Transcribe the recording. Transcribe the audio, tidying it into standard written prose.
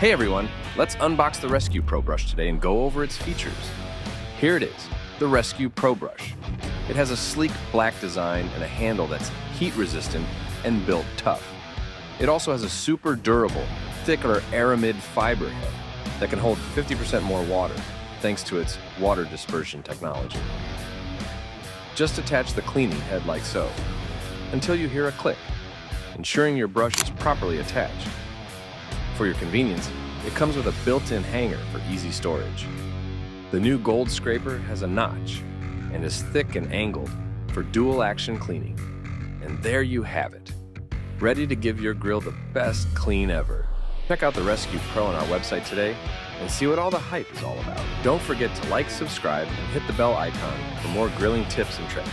Hey everyone, let's unbox the Rescue Pro Brush today and go over its features. Here it is, the Rescue Pro Brush. It has a sleek black design and a handle that's heat resistant and built tough. It also has a super durable, thicker aramid fiber head that can hold 50% more water thanks to its water dispersion technology. Just attach the cleaning head like so, until you hear a click, ensuring your brush is properly attached. For your convenience, it comes with a built-in hanger for easy storage. The new gold scraper has a notch and is thick and angled for dual-action cleaning. And there you have it, ready to give your grill the best clean ever. Check out the Rescue Pro on our website today and see what all the hype is all about. Don't forget to like, subscribe, and hit the bell icon for more grilling tips and tricks.